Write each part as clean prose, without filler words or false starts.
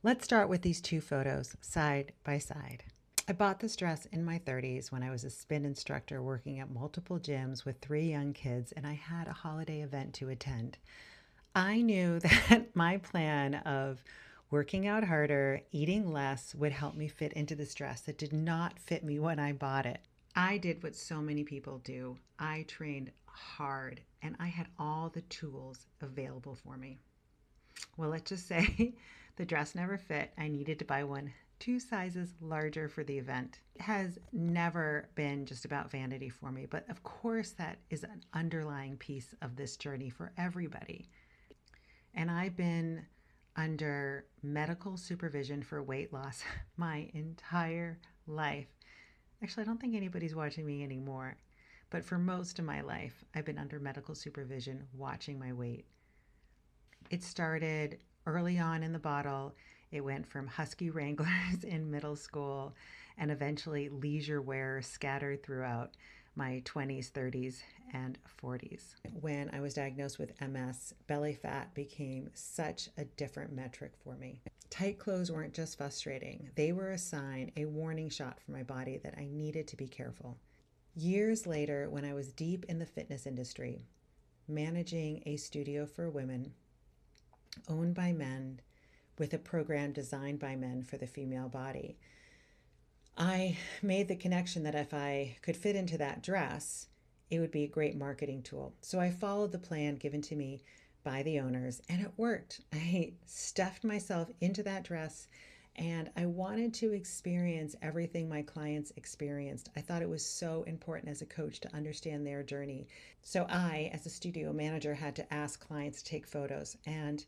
Let's start with these two photos side by side. I bought this dress in my 30s when I was a spin instructor working at multiple gyms with 3 young kids, and I had a holiday event to attend. I knew that my plan of working out harder, eating less would help me fit into this dress that did not fit me when I bought it. I did what so many people do. I trained hard and I had all the tools available for me. Well, let's just say the dress never fit. I needed to buy one 2 sizes larger for the event. It has never been just about vanity for me, but of course, that is an underlying piece of this journey for everybody. And I've been under medical supervision for weight loss my entire life. Actually, I don't think anybody's watching me anymore, but for most of my life, I've been under medical supervision watching my weight. It started early on in the bottle. It went from Husky Wranglers in middle school and eventually leisure wear scattered throughout my 20s, 30s, and 40s. When I was diagnosed with MS, belly fat became such a different metric for me. Tight clothes weren't just frustrating, they were a sign, a warning shot for my body that I needed to be careful. Years later, when I was deep in the fitness industry, managing a studio for women, owned by men, with a program designed by men for the female body, I made the connection that if I could fit into that dress, it would be a great marketing tool. So I followed the plan given to me by the owners and it worked. I stuffed myself into that dress and I wanted to experience everything my clients experienced. I thought it was so important as a coach to understand their journey. So I, as a studio manager, had to ask clients to take photos, and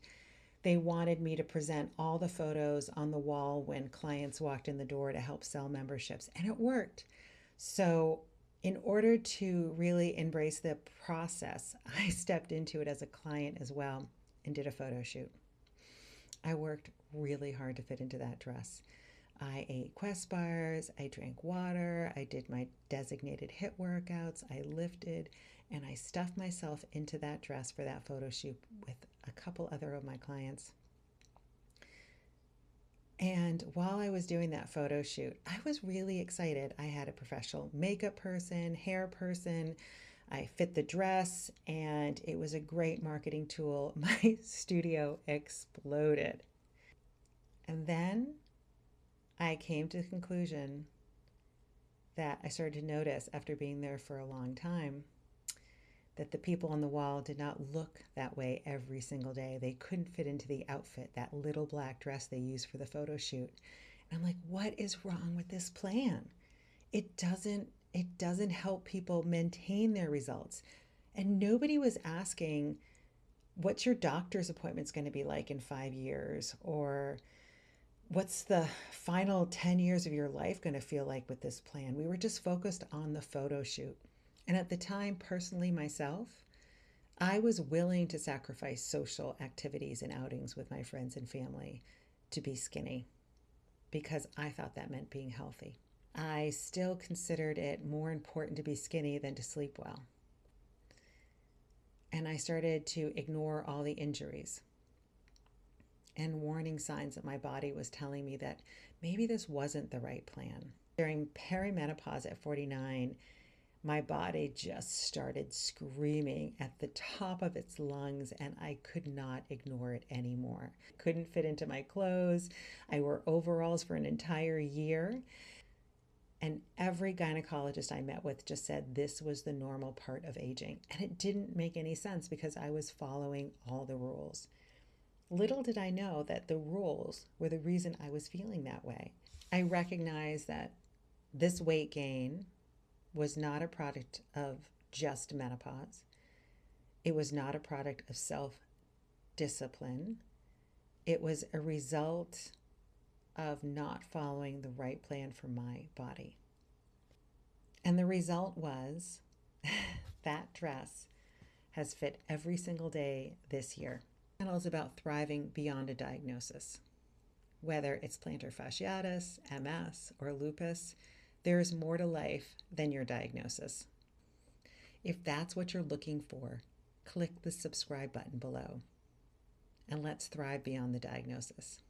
they wanted me to present all the photos on the wall when clients walked in the door to help sell memberships, and it worked. So, in order to really embrace the process, I stepped into it as a client as well and did a photo shoot. I worked really hard to fit into that dress. I ate Quest bars, I drank water, I did my designated HIIT workouts, I lifted, and I stuffed myself into that dress for that photo shoot with a couple other of my clients. And while I was doing that photo shoot, I was really excited. I had a professional makeup person, hair person. I fit the dress, and it was a great marketing tool. My studio exploded. And then I came to the conclusion that I started to notice after being there for a long time that the people on the wall did not look that way every single day. They couldn't fit into the outfit, that little black dress they used for the photo shoot. And I'm like, what is wrong with this plan? It doesn't help people maintain their results. And nobody was asking, what's your doctor's appointments going to be like in 5 years? Or what's the final 10 years of your life going to feel like with this plan? We were just focused on the photo shoot. And at the time, personally, myself, I was willing to sacrifice social activities and outings with my friends and family to be skinny because I thought that meant being healthy. I still considered it more important to be skinny than to sleep well. And I started to ignore all the injuries and warning signs that my body was telling me that maybe this wasn't the right plan. During perimenopause at 49, my body just started screaming at the top of its lungs, and I could not ignore it anymore. Couldn't fit into my clothes. I wore overalls for an entire year. And every gynecologist I met with just said this was the normal part of aging. And it didn't make any sense because I was following all the rules. Little did I know that the rules were the reason I was feeling that way. I recognized that this weight gain was not a product of just menopause. It was not a product of self-discipline. It was a result of not following the right plan for my body. And the result was that dress has fit every single day this year. The channel is about thriving beyond a diagnosis. Whether it's plantar fasciitis, MS, or lupus, there is more to life than your diagnosis. If that's what you're looking for, click the subscribe button below and let's thrive beyond the diagnosis.